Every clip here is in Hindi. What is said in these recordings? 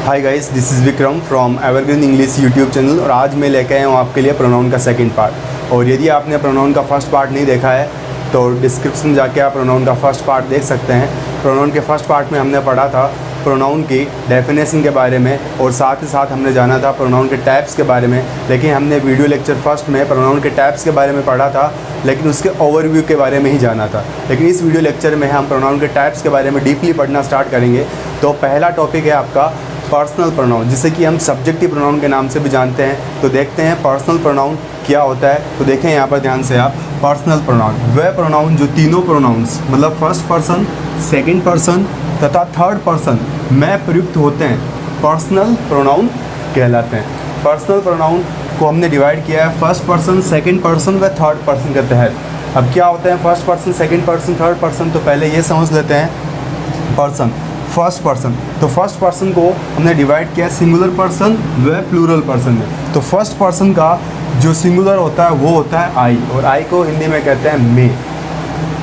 Hi guys, this is Vikram from evergreen English YouTube channel. और आज मैं लेके आया हूँ आपके लिए प्रोनाउन का सेकंड पार्ट। और यदि आपने प्रोनाउन का फर्स्ट पार्ट नहीं देखा है तो डिस्क्रिप्शन में जाके आप प्रोनाउन का फर्स्ट पार्ट देख सकते हैं। प्रोनाउन के फर्स्ट पार्ट में हमने पढ़ा था प्रोनाउन की डेफिनेशन के बारे में और साथ ही साथ हमने जाना था प्रोनाउन के टाइप्स के बारे में। लेकिन हमने वीडियो लेक्चर फर्स्ट में प्रोनाउन के टाइप्स के बारे में पढ़ा था, लेकिन उसके ओवरव्यू के बारे में ही जाना था। लेकिन इस वीडियो लेक्चर में हम प्रोनाउन के टाइप्स के बारे में डीपली पढ़ना स्टार्ट करेंगे। तो पहला टॉपिक है आपका पर्सनल प्रोनाउन, जिसे कि हम सब्जेक्टिव प्रोनाउन के नाम से भी जानते हैं। तो देखते हैं पर्सनल प्रोनाउन क्या होता है। तो देखें यहाँ पर ध्यान से आप, पर्सनल प्रोनाउन वह प्रोनाउन जो तीनों प्रोनाउंस मतलब फर्स्ट पर्सन, सेकंड पर्सन तथा थर्ड पर्सन में प्रयुक्त होते हैं, पर्सनल प्रोनाउन कहलाते हैं। पर्सनल प्रोनाउन को हमने डिवाइड किया है फर्स्ट पर्सन, सेकंड पर्सन व थर्ड पर्सन के तहत। अब क्या होते हैं first person, second person, third person? तो पहले ये समझ लेते हैं पर्सन, फर्स्ट पर्सन। तो फर्स्ट पर्सन को हमने डिवाइड किया सिंगुलर पर्सन व प्लूरल पर्सन में। तो फर्स्ट पर्सन का जो सिंगुलर होता है वो होता है आई, और आई को हिंदी में कहते हैं मैं।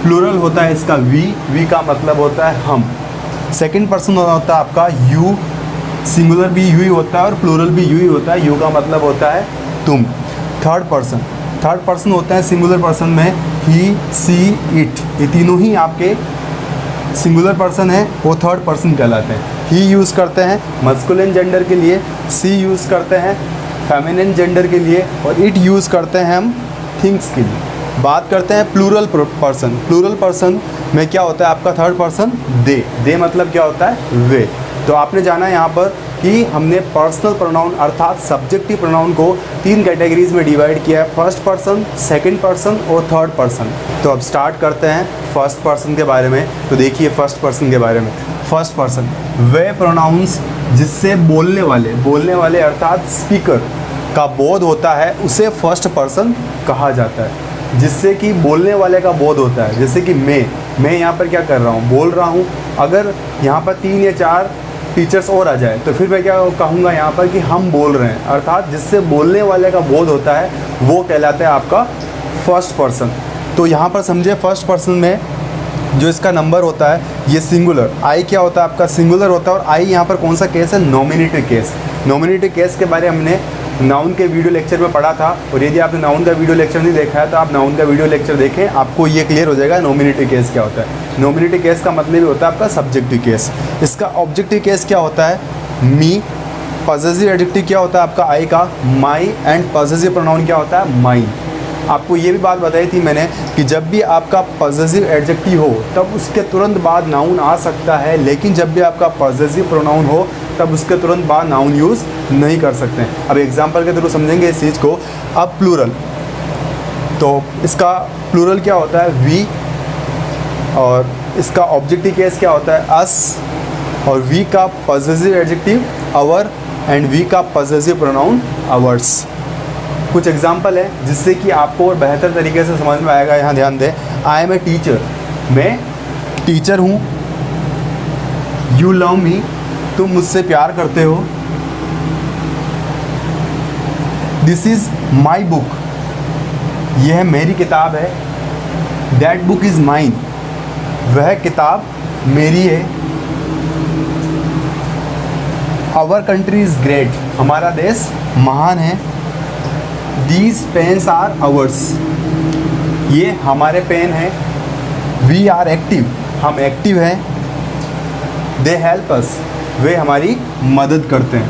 प्लूरल होता है इसका वी का मतलब होता है हम। सेकंड पर्सन होता है आपका यू, सिंगुलर भी यू ही होता है और प्लूरल भी यू ही होता है, यू का मतलब होता है तुम। थर्ड पर्सन होता है सिंगुलर पर्सन में ही, सी, इट, ये तीनों ही आपके सिंगुलर पर्सन है, वो थर्ड पर्सन कहलाते हैं। ही यूज़ करते हैं मस्कुलिन जेंडर के लिए, सी यूज़ करते हैं फेमिनिन जेंडर के लिए, और इट यूज़ करते हैं हम थिंग्स के लिए। बात करते हैं प्लूरल पर्सन। प्लूरल पर्सन में क्या होता है आपका थर्ड पर्सन? दे मतलब क्या होता है? वे। तो आपने जाना यहाँ पर कि हमने पर्सनल प्रोनाउन अर्थात सब्जेक्टिव प्रोनाउन को तीन कैटेगरीज में डिवाइड किया है, फर्स्ट पर्सन, सेकंड पर्सन और थर्ड पर्सन। तो अब स्टार्ट करते हैं फर्स्ट पर्सन के बारे में। तो देखिए फर्स्ट पर्सन के बारे में, फर्स्ट पर्सन वे प्रोनाउंस जिससे बोलने वाले अर्थात स्पीकर का बोध होता है उसे फर्स्ट पर्सन कहा जाता है। जिससे कि बोलने वाले का बोध होता है, जैसे कि मैं यहाँ पर क्या कर रहा हूँ, बोल रहा हूँ। अगर यहाँ पर 3 या 4 टीचर्स और आ जाए तो फिर मैं क्या कहूँगा यहाँ पर कि हम बोल रहे हैं, अर्थात जिससे बोलने वाले का बोध होता है वो कहलाता है आपका फर्स्ट पर्सन। तो यहाँ पर समझे फर्स्ट पर्सन में जो इसका नंबर होता है ये सिंगुलर, आई क्या होता है आपका? सिंगुलर होता है। और आई यहाँ पर कौन सा केस है? Nominative case. नॉमिनेटिव केस के बारे में हमने नाउन के वीडियो लेक्चर में पढ़ा था, और यदि आपने नाउन का वीडियो लेक्चर नहीं देखा है तो आप नाउन का वीडियो लेक्चर देखें, आपको ये क्लियर हो जाएगा नॉमिनेटिव केस क्या होता है। नॉमिनेटिव केस का मतलब ही होता है आपका सब्जेक्टिव केस। इसका ऑब्जेक्टिव केस क्या होता है? मी। पॉसेसिव एडजेक्टिव क्या होता है आपका? आई का, माई। एंड पॉसेसिव प्रोनाउन क्या होता है? माइन। आपको ये भी बात बताई थी मैंने कि जब भी आपका पॉसेसिव एडजेक्टिव हो तब उसके तुरंत बाद नाउन आ सकता है, लेकिन जब भी आपका पॉसेसिव प्रोनाउन हो तब उसके तुरंत बाद नाउन यूज़ नहीं कर सकते हैं। अब एग्जांपल के थ्रू समझेंगे इस चीज़ को। अब प्लूरल, तो इसका प्लूरल क्या होता है? वी। और इसका ऑब्जेक्टिव केस क्या होता है? अस। और वी का possessive adjective our, and we का पॉसेसिव प्रोनाउन अवर्स। कुछ एग्जाम्पल है जिससे कि आपको और बेहतर तरीके से समझ में आएगा। यहाँ ध्यान दें। आई एम ए टीचर, मैं टीचर हूँ। यू लव मी, तुम मुझसे प्यार करते हो। दिस इज़ माई बुक, यह मेरी किताब है। दैट बुक इज़ माइन, वह किताब मेरी है। आवर कंट्री इज़ ग्रेट, हमारा देश महान है। These पेन्स आर आवर्स, ये हमारे पेन हैं। वी आर एक्टिव, हम एक्टिव हैं। दे हेल्प अस, वे हमारी मदद करते हैं।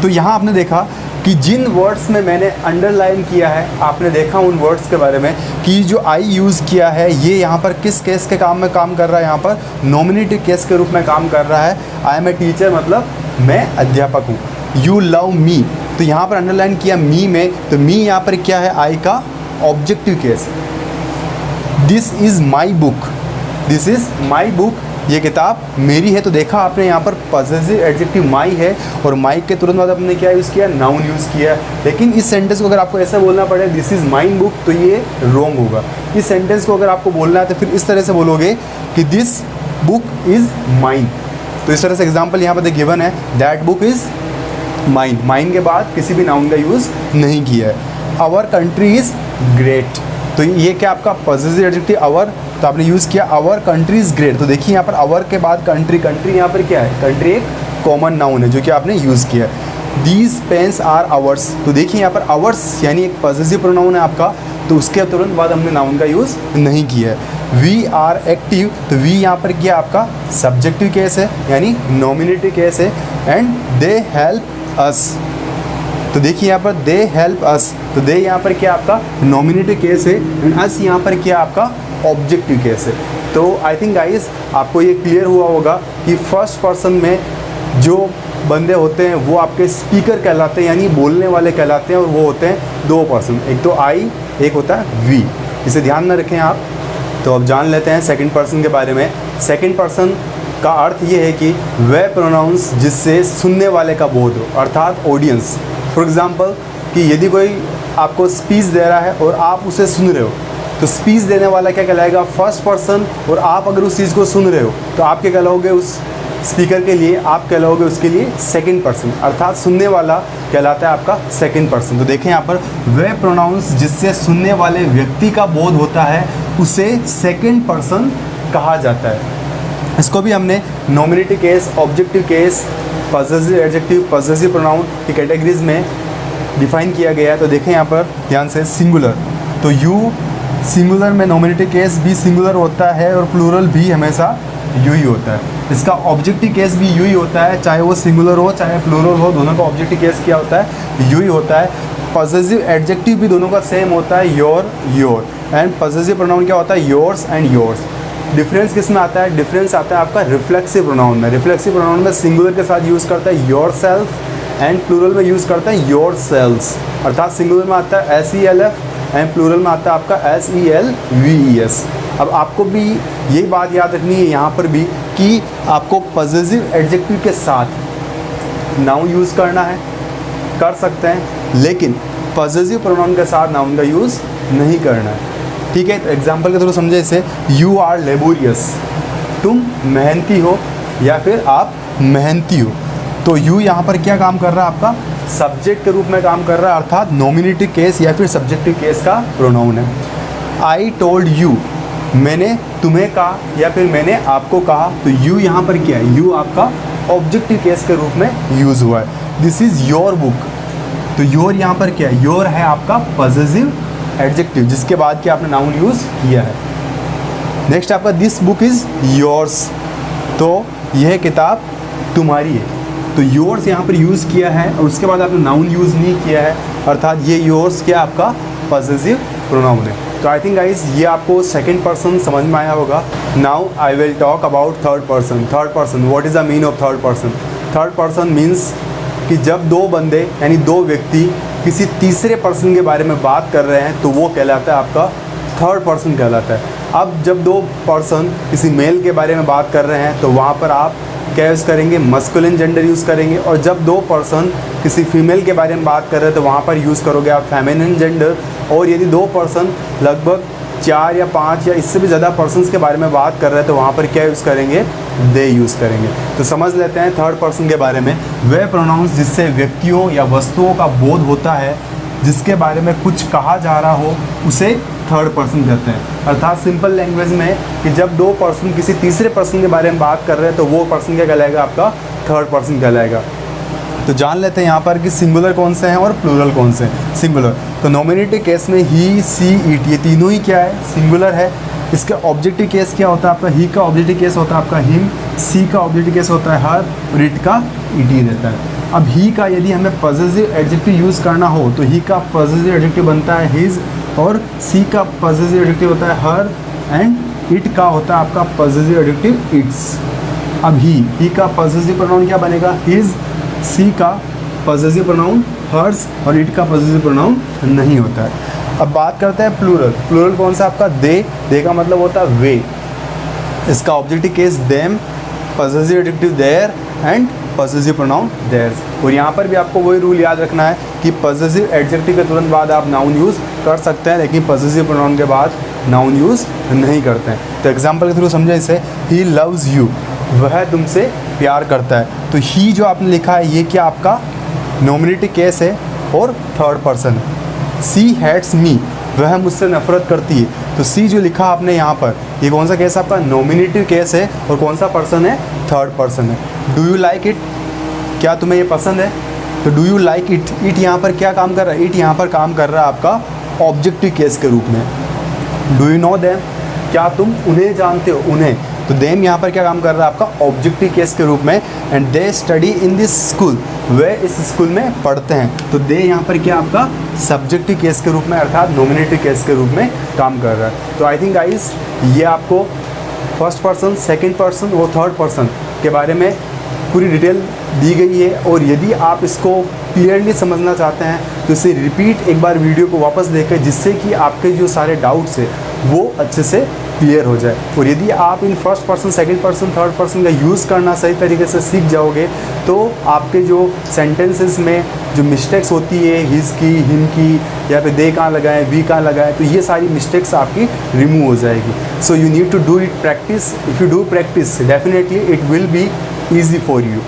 तो यहाँ आपने देखा कि जिन वर्ड्स में मैंने अंडरलाइन किया है, आपने देखा उन वर्ड्स के बारे में कि जो आई यूज़ किया है ये यहाँ पर किस केस के काम में काम कर रहा है? यहाँ पर नॉमिनेटिव केस के रूप में काम कर रहा है। आई एम ए टीचर मतलब मैं अध्यापक हूँ। यू लव मी, तो यहाँ पर अंडरलाइन किया मी में, तो मी यहाँ पर क्या है? आई का objective case. This is my book, this is my book, ये किताब मेरी है। तो देखा आपने यहाँ पर पॉसेसिव एडजेक्टिव माई है, और माई के तुरंत बाद आपने क्या यूज़ किया? नाउन यूज़ किया। लेकिन इस सेंटेंस को अगर आपको ऐसा बोलना पड़े दिस इज़ माइन बुक, तो ये रॉन्ग होगा। इस सेंटेंस को अगर आपको बोलना है तो फिर इस तरह से बोलोगे कि दिस बुक इज़ माइन। तो इस तरह से एग्जाम्पल यहाँ पर गिवन है, दैट बुक इज़ माइन के बाद किसी भी नाउन का यूज़ नहीं किया है। आवर कंट्री इज़ ग्रेट, तो ये क्या आपका पॉजिटिव एडजेक्टिव आवर, तो आपने यूज़ किया आवर कंट्री इज़ ग्रेट। तो देखिए यहाँ पर आवर के बाद कंट्री, कंट्री यहाँ पर क्या है, कंट्री एक कॉमन नाउन है जो कि आपने यूज़ किया है। दीज पेन्स आर आवर्स, तो देखिए यहाँ पर आवर्स यानी एक पॉजिटिव प्रोनाउन है आपका, तो उसके तुरंत बाद हमने नाउन का यूज़ नहीं किया है। वी आर एक्टिव, तो वी यहाँ पर क्या आपका सब्जेक्टिव केस है यानी नॉमिनेटिव केस है। एंड दे हेल्प अस, तो देखिए यहाँ पर दे हेल्प अस, तो दे यहाँ पर क्या आपका नॉमिनेटिव केस है एंड अस यहाँ पर क्या आपका ऑब्जेक्टिव केस है। तो आई थिंक गाइस आपको ये क्लियर हुआ होगा कि फर्स्ट पर्सन में जो बंदे होते हैं वो आपके स्पीकर कहलाते हैं यानी बोलने वाले कहलाते हैं, और वो होते हैं दो पर्सन, एक तो आई, एक होता है वी। इसे ध्यान में रखें आप। तो अब जान लेते हैं सेकंड पर्सन के बारे में। सेकंड पर्सन का अर्थ ये है कि वह प्रोनाउंस जिससे सुनने वाले का बोध हो, अर्थात ऑडियंस। फॉर एग्जांपल कि यदि कोई आपको स्पीच दे रहा है और आप उसे सुन रहे हो, तो स्पीच देने वाला क्या कहलाएगा, फर्स्ट पर्सन, और आप अगर उस चीज़ को सुन रहे हो तो आप क्या कहलाओगे उस स्पीकर के लिए, आप कहलाओगे उसके लिए सेकंड पर्सन, अर्थात सुनने वाला कहलाता है आपका सेकंड पर्सन। तो देखें यहाँ पर वह प्रोनाउंस जिससे सुनने वाले व्यक्ति का बोध होता है उसे सेकंड पर्सन कहा जाता है। इसको भी हमने nominative case, objective case, possessive adjective, possessive pronoun की कैटेगरीज में डिफाइन किया गया है। तो देखें यहाँ पर ध्यान से, सिंगुलर, तो यू सिंगुलर में नॉमिनेटिव केस भी सिंगुलर होता है और प्लूरल भी हमेशा यू ही होता है। इसका ऑब्जेक्टिव केस भी यू ही होता है, चाहे वो सिंगुलर हो चाहे प्लूरल हो, दोनों का ऑब्जेक्टिव केस क्या होता है, यू ही होता है। पॉसेसिव एडजेक्टिव भी दोनों का सेम होता है, your, your. And possessive pronoun क्या होता है, योर्स एंड योर्स। डिफरेंस किस में आता है, डिफरेंस आता है आपका रिफ्लेक्सिव प्रोनाउन में। रिफ्लेक्सिव प्रोनाउन में सिंगुलर के साथ यूज़ करता है योर सेल्फ एंड प्लूरल में यूज़ करता है योर सेल्स, अर्थात सिंगुलर में आता है SELF एंड प्लूरल में आता है आपका SELVES। अब आपको भी यही बात याद रखनी है यहाँ पर भी कि आपको पॉसेसिव एडजेक्टिव के साथ नाउन यूज़ करना है, कर सकते हैं, लेकिन पॉसेसिव प्रोनाउन के साथ नाउन का यूज़ नहीं करना है। ठीक है, तो एग्जाम्पल के थ्रू समझे इसे, यू आर लेबोरियस, तुम मेहनती हो या फिर आप मेहनती हो। तो यू यहाँ पर क्या काम कर रहा है, आपका सब्जेक्ट के रूप में काम कर रहा है, अर्थात नॉमिनेटिव केस या फिर सब्जेक्टिव केस का प्रोनाउन है। आई टोल्ड यू, मैंने तुम्हें कहा या फिर मैंने आपको कहा, तो यू यहाँ पर क्या है, यू आपका ऑब्जेक्टिव केस के रूप में यूज़ हुआ है। दिस इज़ योर बुक, तो योर यहाँ पर क्या है, योर है आपका पॉसेसिव एडजेक्टिव जिसके बाद क्या आपने नाउन यूज़ किया है। नेक्स्ट आपका दिस बुक इज़ योर्स, तो यह किताब तुम्हारी है, तो योर्स यहाँ पर यूज़ किया है और उसके बाद आपने नाउन यूज़ नहीं किया है, अर्थात ये योर्स क्या आपका पॉसेसिव प्रोनाउन है। तो आई थिंक गाइस ये आपको सेकंड पर्सन समझ में आया होगा। Now I will talk about third person. Third person, what is the mean of third person. Third person means कि जब दो बंदे यानी दो व्यक्ति किसी तीसरे पर्सन के बारे में बात कर रहे हैं तो वो कहलाता है आपका थर्ड पर्सन कहलाता है। अब जब दो पर्सन किसी मेल के बारे में बात कर रहे हैं तो वहाँ पर आप क्या यूज़ करेंगे, मस्कुलिन जेंडर यूज़ करेंगे, और जब दो पर्सन किसी फीमेल के बारे में बात कर रहे हैं तो वहाँ पर यूज़ करोगे आप फेमिनिन जेंडर। और यदि दो पर्सन लगभग 4 या 5 या इससे भी ज़्यादा पर्सन्स के बारे में बात कर रहे हैं तो वहाँ पर क्या यूज़ करेंगे, दे यूज़ करेंगे। तो समझ लेते हैं थर्ड पर्सन के बारे में। वह प्रोनाउंस जिससे व्यक्तियों या वस्तुओं का बोध होता है, जिसके बारे में कुछ कहा जा रहा हो, उसे थर्ड पर्सन कहते हैं। अर्थात सिंपल लैंग्वेज में कि जब दो पर्सन किसी तीसरे पर्सन के बारे में बात कर रहे हैं तो वो पर्सन क्या कहलाएगा, आपका थर्ड पर्सन कहलाएगा। तो जान लेते हैं यहाँ पर कि सिंगुलर कौन से हैं और प्लूरल कौन से हैं। सिंगुलर तो नॉमिनेटिव केस में ही, सी, इट, ये तीनों ही क्या है, सिंगुलर है। इसका ऑब्जेक्टिव केस क्या होता है आपका, ही का ऑब्जेक्टिव केस होता है आपका हिम, सी का ऑब्जेक्टिव केस होता है हर, और इट का इट ही रहता है। अब ही का यदि हमें पॉसेसिव एडजेक्टिव यूज़ करना हो तो ही का पॉसेसिव एडजेक्टिव बनता है हिज, और सी का पॉसेसिव एडजेक्टिव होता है हर, एंड इट का होता है आपका पॉसेसिव एडजेक्टिव इट्स। अब ही का पॉसेसिव प्रोनाउन क्या बनेगा, हिज, सी का पॉसेसिव प्रोनाउन हर्स, और इट का पॉसेसिव प्रोनाउन नहीं होता है। अब बात करते हैं प्लूरल। प्लूरल कौन सा आपका, दे का मतलब होता है वे। इसका objective case them, possessive adjective their, and possessive pronoun theirs. और यहाँ पर भी आपको वही रूल याद रखना है कि पॉसेसिव एडजेक्टिव के तुरंत बाद आप नाउन यूज़ कर सकते हैं, लेकिन पॉसेसिव प्रोनाउन के बाद नाउन यूज़ नहीं करते हैं। तो एग्जाम्पल के थ्रू समझे इसे, ही लव्स यू, वह तुमसे प्यार करता है। तो ही जो आपने लिखा है ये क्या आपका नॉमिनेटिव केस है और थर्ड पर्सन है। सी हेट्स मी, वह मुझसे नफरत करती है। तो सी जो लिखा आपने यहाँ पर, ये कौन सा केस आपका? नॉमिनेटिव केस है। और कौन सा पर्सन है? थर्ड पर्सन है। Do you like it? क्या तुम्हें ये पसंद है? तो do you like it, it यहाँ पर क्या काम कर रहा है? इट यहाँ पर काम कर रहा है आपका ऑब्जेक्टिव केस के रूप में। Do you know them? क्या तुम उन्हें जानते हो? उन्हें। तो देम यहाँ पर क्या काम कर रहा है? आपका ऑब्जेक्टिव केस के रूप में। And they study in this school, वे इस स्कूल में पढ़ते हैं। तो दे यहाँ पर क्या आपका सब्जेक्टिव केस के रूप में अर्थात नॉमिनेटिव केस के रूप में काम कर रहा है। तो आई थिंक गाइस ये आपको फर्स्ट पर्सन, सेकंड पर्सन और थर्ड पर्सन के बारे में पूरी डिटेल दी गई है। और यदि आप इसको क्लियरली समझना चाहते हैं तो इसे रिपीट एक बार वीडियो को वापस देखें, जिससे कि आपके जो सारे डाउट्स है वो अच्छे से क्लियर हो जाए। और यदि आप in first person, second person, third person का यूज़ करना सही तरीके से सीख जाओगे तो आपके जो सेंटेंसेस में जो मिस्टेक्स होती है, हिज की, हिम की, या फिर दे कहाँ लगाए, वी कहाँ लगाए, तो ये सारी मिस्टेक्स आपकी रिमूव हो जाएगी। So you need to do it practice. If you do practice definitely it will be easy for you.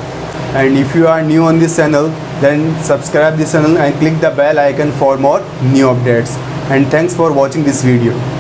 And if you are new on this channel, then subscribe this channel and click the bell icon for more new updates. And thanks for watching this video.